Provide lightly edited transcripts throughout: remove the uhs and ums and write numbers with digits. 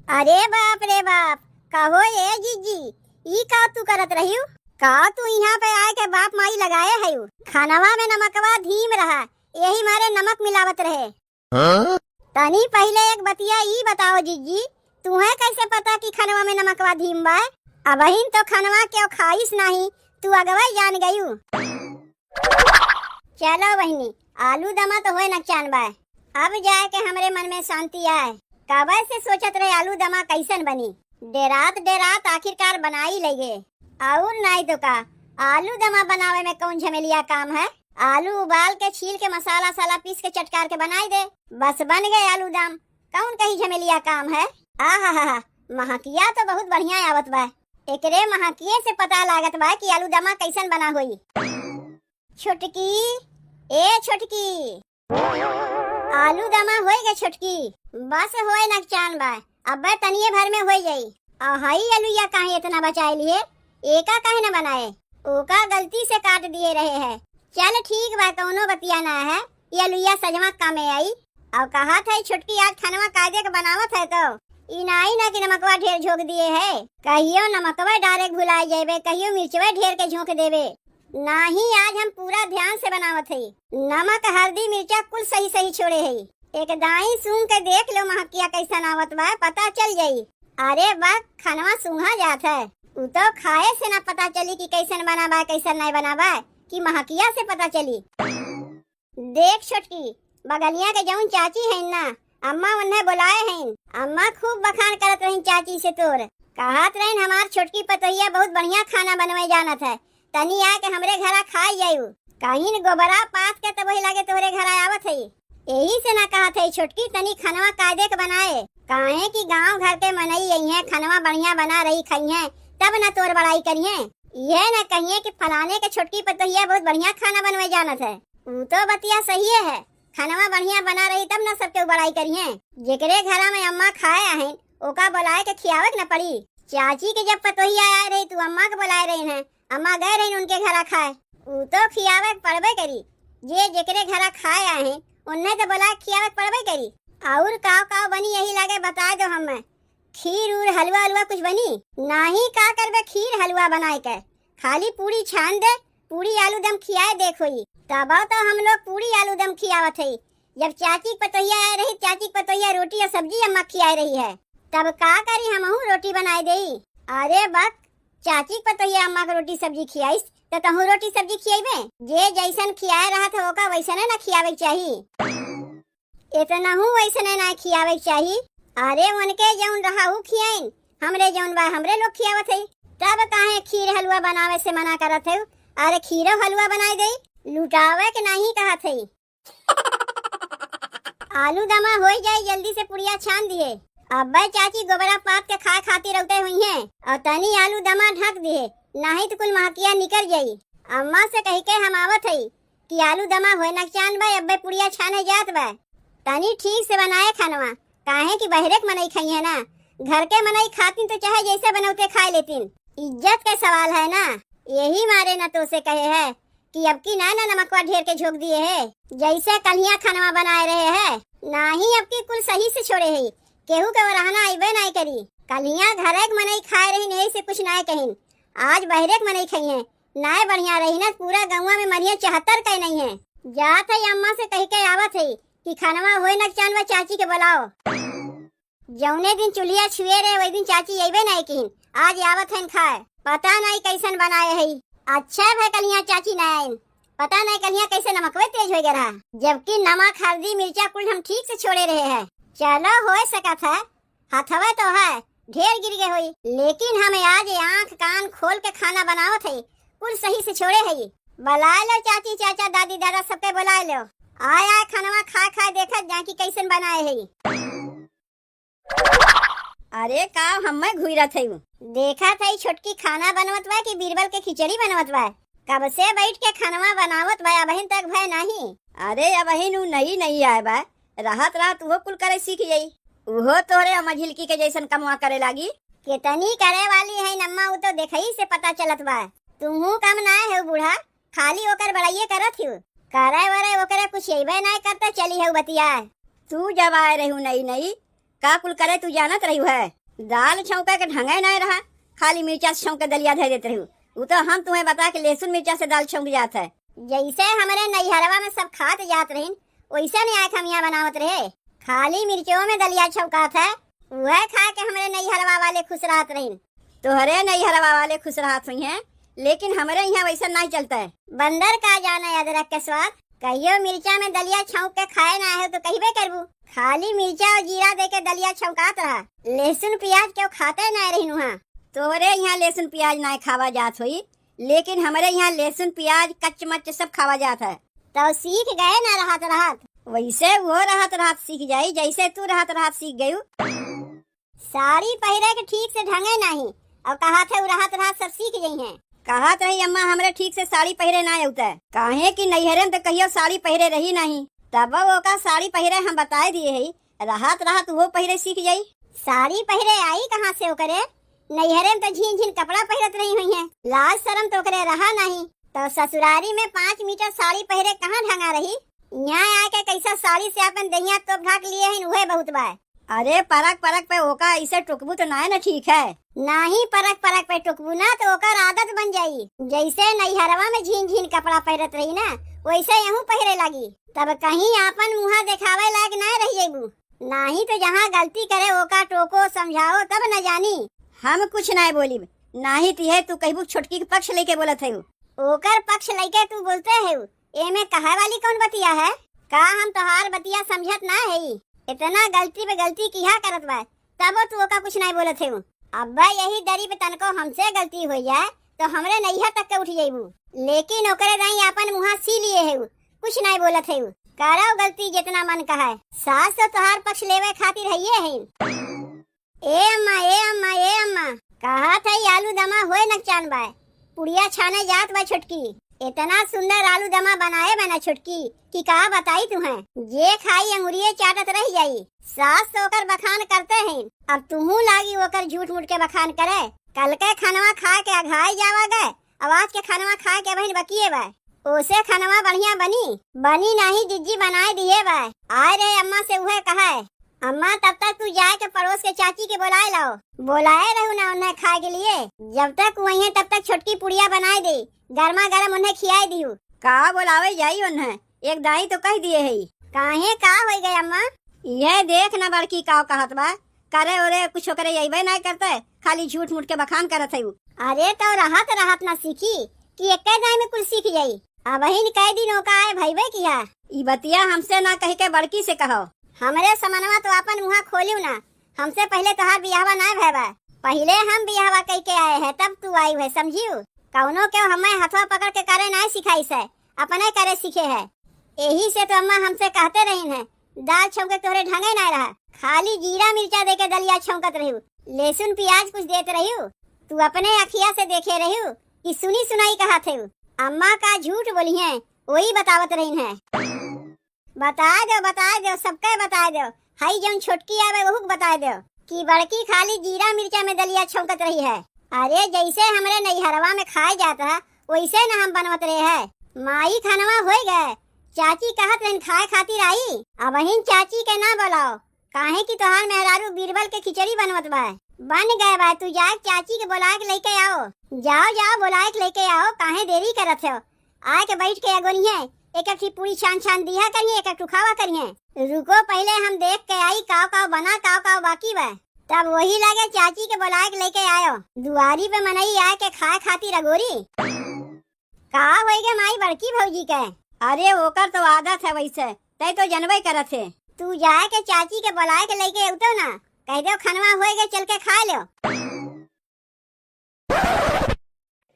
अरे बाप रे बाप, कहो ये जीजी, ई का तू करत रही? का तू यहाँ पे आए के बाप माई लगाए है? खानवा में नमकवा धीम रहा, यही मारे नमक मिलावत रहे। तनी पहले एक बतिया ई बताओ जीजी, तुम्हें कैसे पता कि खानवा में नमकवा धीम बा? अबहिन तो खानवा क्यों खाइस नहीं, तू अगवा जान गयू। चलो बहनी, आलू दमा तो होए नकचान बा। अब जाए के हमरे मन में शांति आए। काबर से सोचत रहे आलू दमा कैसन बनी, डेरात डेरात आखिरकार बनाई लगे। और नहीं तो का, आलू दमा बनावे में कौन झमेलिया काम है? आलू उबाल के छील के मसाला साला पीस के चटकार के बनाई दे, बस बन गए आलू दम। कौन कहीं झमेलिया काम है? आहा, महकिया तो बहुत बढ़िया आवत बा। एकरे महकिये से पता लागत बा कि आलू दमा कैसन बना हुई। छोटकी, ए छोटकी, आलू दमा होई गे छोटकी? बस होए नकचान बा, अब तनिए भर में हो जाई। हाई आलूया काहे इतना बचाए लिए? एका काहे न बनाए? ओका गलती से काट दिए रहे है। चल ठीक बा, कौनो बतिया ना है, ये आलूया सजमा कामे आई। और कहा था छोटकी आज खानवा कायदे के बनावत है तो इनाई ना कि नमकवा ढेर झोंक दिए है। कहियो नमकवा डायरेक्ट भुला जाबे, कहियो मिर्चवा ढेर के झोंक देवे। नहीं, आज हम पूरा ध्यान से बनावत है। नमक हल्दी मिर्चा कुल सही सही छोड़े है। एक दाई सूंघ के देख लो महकिया कैसा आवत बा, पता चल जाई। अरे बा, खानवा सूंघा जात है, उ तो खाए से ना पता चली कि कैसन बना बा कैसन नहीं बना बा, कि महकिया से पता चली। देख छोटकी, बगलिया के जौन चाची है ना, अम्मा उन्हें बुलाए हैं। अम्मा खूब बखान करत रही चाची से तोर। कहत रही हमार छोटकी पतोहिया बहुत बढ़िया खाना बनवे जानत है, तनी आके हमरे घरा खाई जायू। कहीं गोबरा पात के तब वही लगे तोहरे घर आवत है। यही से ना कहत है छोटकी तनी खानवा कायदे के बनाए, काहे कि गांव घर के मनई यही है खानवा बढ़िया बना रही खाई है, तब न तोर बड़ाई करिए। यह न कहिए कि फलाने के छोटकी पतोहिया बहुत बढ़िया खाना बनवे जानत है। वो तो बतिया सही है, खानवा बढ़िया बना रही तब न सबके बड़ाई करिए। जेकरे घरा में अम्मा खाए हैं ओका बुलाए के खियावे न पड़ी। चाची के जब पतोहिया आए रही तू अम्मा के बुलाए रही है, अम्मा गए रही उनके घरा खाए, वो तो खियावे पड़बे करी। जे जेकरे घरा खाए आए हैं उन्हें तो बुला खियावे पड़बे करी। और काव काव बनी यही लगे बता दो हमें। खीर उर हलवा हलवा कुछ बनी नहीं? का करबे खीर हलवा बनाए के, खाली पूरी छान दे, पूरी आलू दम खियाए देखो ही। तब तो हम लोग पूरी आलू दम खियावत है। जब चाची पतोहिया आए रही, चाची पतोहिया रोटी और सब्जी अम्मा खियाए रही है, तब का करी हमहू रोटी बनाए दे। अरे बक, चाची पतोहिया अम्मा को रोटी सब्जी खियाईस तो तहू रोटी सब्जी खियाबे? जे जैसन खियाए रहा था ओका वैसने ना खियावे चाहिए, इतना हूँ वैसने ना खियावे चाहिए। अरे उनके जौन रहा हूँ खियाइन, हमरे जौन बा हमरे लोग खियावत है। तब काहे खीर हलवा बनावे से मना करत है? अरे खीरो हलवा बनाए दे, लुटावे के नहीं कहत है। आलू दमा हो जाए जल्दी से पुड़िया छान दिए। अब चाची गोबरा पात के खाए खातिर रौते हुई हैं और तनी आलू दमा ढक दिए, नहीं तो कुल महकिया निकल जाई। अम्मा से कही के हम आवत है कि आलू दमा होए नकचान बा, अब पुड़िया छाने जात बा। तनी ठीक से बनाए खानवा, काहे कि बहरे के मनई खाई है ना, घर के मनई खाती तो चाहे जैसे बनौते खा लेतीन। इज्जत का सवाल है ना, यही मारे न तो से कहे है कि अब की ना नमकवा ढेर के झोंक दिए है। जैसे कलिया खानवा बनाए रहे है, नहीं अब की कुल सही से छोड़े है, केहू के रहना आइबे नहीं करी। कलिया घरे के मनई खाए रही नहीं से कुछ ना कहीं, आज बहरे के मनई खाई है नाय बढ़िया रही ना, पूरा गौवा में मरिया 74 कह नहीं है। जात है अम्मा से कह के आवत है कि खानवा होए नकचान व चाची के बुलाओ। जौने दिन चुलिया छुए रहे वही दिन चाची अइबे नहीं कहीं, आज आवत है खाए, पता नहीं कैसन बनाए है। अच्छा है कलिया चाची नहीं, पता नहीं कलिया कैसे नमकवे तेज हो गया, जबकि नमक हल्दी मिर्चा कुल हम ठीक से छोड़े रहे हैं। चलो हो सकत है, हथवे तो है ढेर गिर गए हुई, लेकिन हमें आज आँख कान खोल के खाना बनावत है, कुल सही से छोड़े है। बुला लो चाची चाचा दादी दादा सबके बुला लो, आय आय खानवा खा खा देखा जाकी कैसन बनाए है। अरे का हमें घुरत है, देखा था छोटकी खाना बनवत बा कि बीरबल के खिचड़ी बनवत बा। कब से बैठ के खानवा बनावत बा, अबहिन तक भय नहीं। अरे अबहिन उ नहीं आए बा, राहत रात वो कुल करे सीख जाई, उहो तोरे अम्मा झिलकी के जैसन कमवा करे लागी। कितनी करे वाली है नम्मा, वो तो देखई से पता चलत बा। तुहू कम ना है बूढ़ा, खाली ओकर बड़ाइये करत हूँ, करे वरे ओकरे कुछ अइबे नहीं करता चली है बतिया। तू जब आए रहू नहीं का कुल करे तू जानत रही है। दाल छौंका के ढंगे नहीं रहा, खाली मिर्चा से छौंक के दलिया धर देते रही। वो तो हम तुम्हें बता के लहसुन मिर्चा से दाल छौंक जात है। जैसे हमारे नैहरवा में सब खात जात रही वैसे नहीं आए हम यहाँ बनावत रहे। खाली मिर्चों में दलिया छौकात है, वह खा के हमारे नैहरवा वाले खुश रहत रही। तोहरे नैहरवा वाले खुश रहत हुई हैं, लेकिन हमारे यहाँ वैसा नहीं चलता है। बंदर का जाने अदरक के स्वाद, कहियो मिर्चा में दलिया छौंक के खाए ना है तो कहिबे करबू। खाली मिर्चा और जीरा दे के दलिया छौकात रहा, लहसुन प्याज क्यों खाते ना रही वहाँ। तोहरे यहाँ लहसुन प्याज नहीं खावा जात हुई, लेकिन हमारे यहाँ लहसुन प्याज कच्च मच्च सब खावा जात है। तो सीख गए ना रहत रहत। वैसे वो रहत रहत सीख जाई, जैसे तू रहत रहत सीख गयू। साड़ी पहरे के ठीक से ढंगे नहीं और कहा थे रहत रहत सब सीख गई हैं। कहत रही अम्मा हमरे ठीक से साड़ी पहरे ना होता है, काहे कि नैहरे में तो कहियो साड़ी पहरे रही नहीं, तब वो का साड़ी पहरे हम बताए दिए है, रहत रहत वो पहरे सीख जाई। साड़ी पहरे आई कहाँ से करे, नैहरे में तो झीन झीन कपड़ा पहरत रही हुई है, लाज शर्म तो करे रहा नहीं। तो ससुरारी में 5 मीटर साड़ी पहरे कहाँ ढंगा रही। यहाँ आके कैसा साड़ी से अपन दहिया तोप ढाक लिए हैं, वह बहुत बाय। अरे परक परक पे ओका ऐसे टुकबू तो ना ठीक है। नहीं परक परक पे टुकबू ना तो ओकर आदत बन जाई। जैसे नैहरवा में झीन झीन कपड़ा पहरत रही ना वैसे यहाँ पहरे लगी, तब कहीं आपन मुँह दिखावे लायक ना रह जाबू। नहीं तो जहाँ गलती करे ओका टोको समझाओ तब न जानी। हम कुछ नहीं बोली, नहीं तिहे तू कहबू छोटकी के पक्ष लेके बोलत है। ओकर पक्ष लेके तू बोलते है, एमे कहे वाली कौन बतिया है। का हम तोहार बतिया समझत ना है, इतना गलती पे गलती किया करत बा तब तू ओका कुछ नहीं बोलत है। अब यही दरी पे तनको हमसे गलती हो जाए तो हमरे नैहर तक के उठ जाइबू, लेकिन ओकरे नहीं अपन मुँह सी लिए है, कुछ नहीं बोलत है। करो गलती जितना मन कहे, सास तो तोहार पक्ष लेवे खातिर है। ए अम्मा कहा था आलू दमा होए न चान बाय, पुड़िया छाने जात बा छोटकी। इतना सुंदर आलू दमा बनाए बना छोटकी कि का बताई तुम्हें, जे खाई अंगुरिये चाटत रह जाई। सास तो ओकर बखान करते हैं, अब तुहू लागी ओकर झूठ मूठ के बखान करे। कल के खानवा खा के अघाई जावा गए, आवाज के खानवा खा के बहन बकिए बा, ओसे खानवा बढ़िया बनी नहीं जिज्जी बनाए दिए बा। आए रे अम्मा से उहे कहा है, अम्मा तब तक तू जाए के पड़ोस के चाची के बुलाए लाओ। बुलाए रहू ना उन्हें खाए के लिए, जब तक वही तब तक छोटकी पुड़िया बनाए दे, गर्मा गर्म उन्हें खियाई दियो। का बोलावे जाई उन्हें, एक दाई तो कह दिए है। काहे का हो गए अम्मा, यह देख न बड़की का कहत बा, करे ओरे कुछ करे यही नहीं करते, खाली झूठ मूठ के बखान करत है। अरे तो रहत ना सीखी कि एक दाई में कुछ सीख जाई। अब ही कई दिनों का आए भईबे किया, ई बतिया हमसे ना कह के बड़की से कहो। हमरे समनवा तो अपन मुँह खोलियो ना, हमसे पहले तोहार बियाहवा ना भैबा, पहले हम बियाहवा कह के आए हैं तब तू आई है, समझियो। कौनो क्यों हमें हथवा पकड़ के करे नहीं सिखाई से, अपने करे सीखे है। यही से तो अम्मा हमसे कहते रही है, दाल छौंके तोहरे ढंगे नहीं रहा, खाली जीरा मिर्चा दे के दलिया छौंकत रही, लहसुन प्याज कुछ देते रही। तू अपने अखिया से देखे रही कि सुनी सुनाई कहा थे। अम्मा का झूठ बोली है, वही बतावत रही है। बता दो सबके बता दो, हाई जौन छोटकी आवे वहू बता दो कि बड़की खाली जीरा मिर्चा में दलिया छौंकत रही है। अरे जैसे हमरे नैहरवा में खाए जाता वैसे न हम बनवत रहे है। माई खानवा हो गए, चाची कहत रही खाए खातिर आई, अब हिन चाची के ना बुलाओ, काहे कि तोहार मेहरारू बीरबल के खिचड़ी बनवत बा। बन गए बा, तू जाए चाची के बुला के लेके आओ। जाओ बुला के लेके आओ, काहे देरी करत हो। आए के बैठ के अगोनिए एक पूरी छान दिया करिए, एक खावा करिए। रुको पहले हम देख के आई काव बना काव बाकी बा, तब वही लगे चाची के बुला के लेके आयो। दुआरी पे मनई आए के खाए खातिर अगोरी का होएगे माई बड़की भौजी के। अरे ओकर तो आदत है वैसे, तय तो जनबे करत है। तू जाए के चाची के बुलाए के लेके उतो ना, कह दो खनवा होएगे चल के खा लो।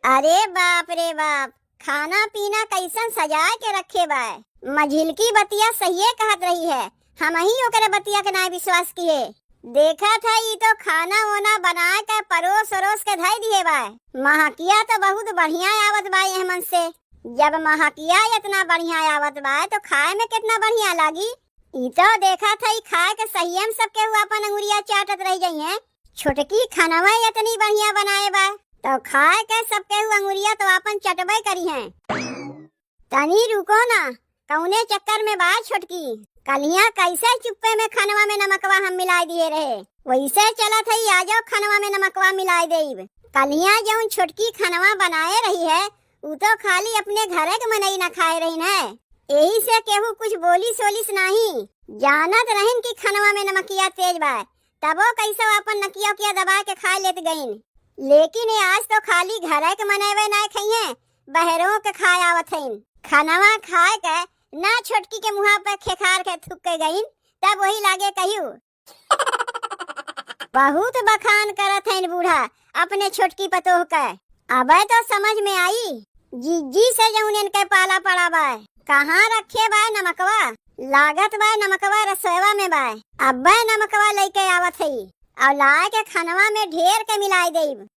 अरे बाप रे बाप, खाना पीना कैसन सजा के रखे बा। मझिलकी बतिया सही कहत रही है, हम ही ओकरे बतिया के ना विश्वास किए। देखा था ये तो खाना वाना बना के परोस के धई दिए बा। महकिया तो बहुत बढ़िया आवत बा ये मन से, जब महकिया इतना बढ़िया आवत बा तो खाए में कितना बढ़िया लागी। ई तो देखा था खाए के सही सबके हुआ अपन अंगुरिया चाटत रह गई है। छोटकी खानवा इतनी बढ़िया बनाए बा तो खाए के सबके हुआ अंगुरिया तो अपन चटबे करी है। तनी रुको ना, कौने चक्कर में बा छोटकी, कलिया कैसे चुप्पे में खनवा में नमकवा हम मिलाई दिए रहे, वैसे चलत है आ जाओ खनवा में नमकवा मिलाई देब। कलिया जौन छोटकी खनवा बनाए रही है उ तो खाली अपने घरे के मनई न खाए रही है, यही से केहू कुछ बोली सोलिस नहीं। जानत रहिन कि खनवा में नमकिया तेज बा, तबो कैसे अपन नकिया किया दबा के खा लेत गईन। लेकिन ये आज तो खाली घरे के मनेवे ना खइए, बहरों के खाए आवत हईन। खनवा खाए के ना छोटकी के मुँह पे खेखार के थूक के गईन, तब वही लागे कहियो बहुत बखान करत हईन बूढ़ा अपने छोटकी पतोह के। अबे तो समझ में आई जीजी से जौन इनके पाला पड़ा बा, कहाँ रखे बा नमकवा, लागत बा नमकवा रसोईवा में बा। अब्बे नमकवा लेके आवत हई और लाए के खनवा में ढेर के मिलाई देब।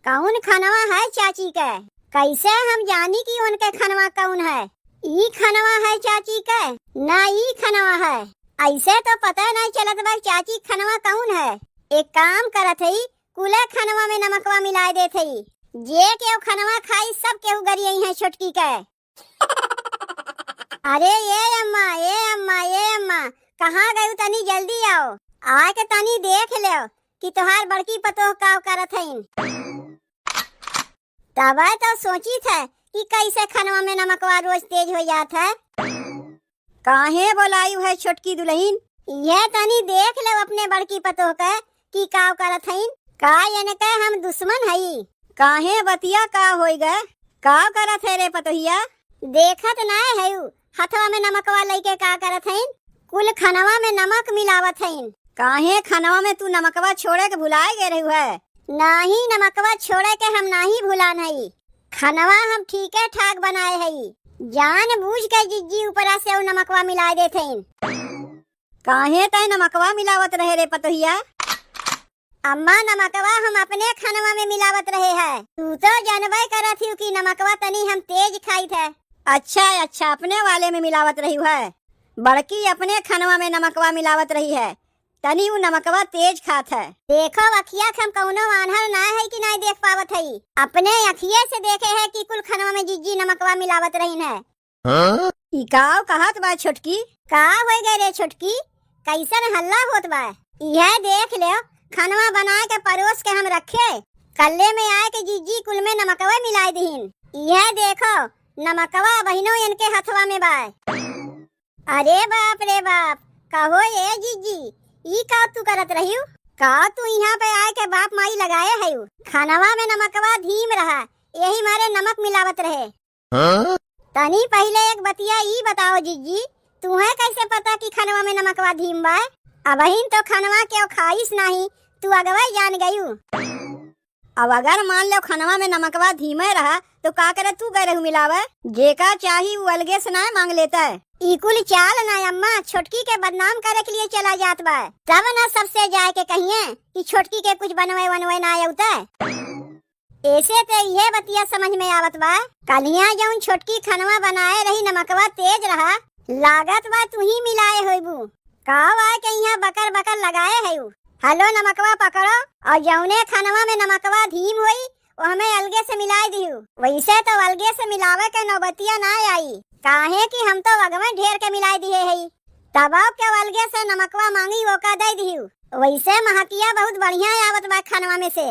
कौन खनवा है चाची के, कैसे हम जानी कि उनके खनवा कौन है। ई खनवा है चाची के ना ई खनवा है, ऐसे तो पता नहीं चलत बा चाची खनवा कौन है। एक काम करत हई कुले खनवा में नमकवा मिलाई देत हई, जे केहू खनवा खाई सब केहू गरियई है छोटकी के। अरे ये अम्मा कहाँ गई, तनी जल्दी आओ, आके तनी देख ले कि तुहार बड़की पतोह का करत हईन। तबे तो सोची थे कि कैसे खनवा में नमकवा रोज तेज हो जात है। काहे बोलाई है छोटकी दुल्हन, ये तनी देख ले अपने बड़की पतोह के कि का करत हईन। का यानी के हम दुश्मन हई, काहे बतिया का होई गए, का करत है रे पतोहिया। देखत ना है हथवा में नमकवा लेके का करत हईन, कुल खनवा में नमक मिलावत हईन। काहे खनवा में तू नमकवा छोड़े के भुलाए गे रही है। नाही नमकवा छोड़े के हम नाही भुलान हई, खनवा हम ठीके ठाक बनाए हई, जान बूझ के जिज्जी ऊपरा से नमकवा मिला देत हईन। काहे तय नमकवा मिलावत रहे रे पतोहिया। अम्मा नमकवा हम अपने खनवा में मिलावत रहे है, तू तो जानबे करत ही कि नमकवा तनी हम तेज खाई थे। अच्छा अपने वाले में मिलावत रही है, बड़की अपने खनवा में नमकवा मिलावत रही है, तनी वो नमकवा तेज खात है। देखो अखिया हम कौनो आन्हर ना है कि नहीं देख पावत हई, अपने अखिये से देखे है कि कुल खनवा में जिज्जी नमकवा मिलावत रही है। ई काव कहत बा छोटकी, का हो गए रे छोटकी, कैसन हल्ला होत बा। यह देख ले खनवा बना के परोस के हम रखे, कल्ले में आए के जिज्जी कुल में नमकवा मिलाई दीन। यह देखो नमकवा बहिनो इनके हथवा में बा। अरे बाप रे बाप, कहो ये जिज्जी ई का तू करत रही, का तू यहाँ पे आए के बाप माई लगाए है। खनवा में नमकवा धीम रहा, यही मारे नमक मिलावत रहे। तनी पहले एक बतिया ई बताओ जिज्जी, तुम्हें कैसे पता कि खनवा में नमकवा धीम बा। अबहिन तो खनवा के खाइस नहीं, तू अगवा जान गयू। अब अगर मान लो खनवा में नमकवा धीमे रहा तो का करे तू गए रहू मिलावे, जेका चाही वो अलगे से ना मांग लेता है। इकुल चाल ना अम्मा छोटकी के बदनाम करे के लिए चला जात बा, तब ना सबसे जाए के कहिए कि छोटकी के कुछ बनवे वनवे ना आउता। ऐसे तो ये बतिया समझ में आवत बा, कलिया जौन छोटकी खनवा बनाए रही नमकवा तेज रहा, लागत बा तू ही मिलाए होइबू। काव आए के यहाँ बकर बकर लगाए है। हेलो नमकवा पकड़ो और जौने खनवा में नमकवा धीम हुई वो हमें अलगे से मिलाई दियो। वैसे तो अलगे से मिलावे के नौबतिया ना आई, काहे कि हम तो अगवे ढेर के मिलाई दिए है, तबाव के अलगे से नमकवा मांगी वो का दे दियो। वैसे महकिया बहुत बढ़िया आवत बा खनवा में से।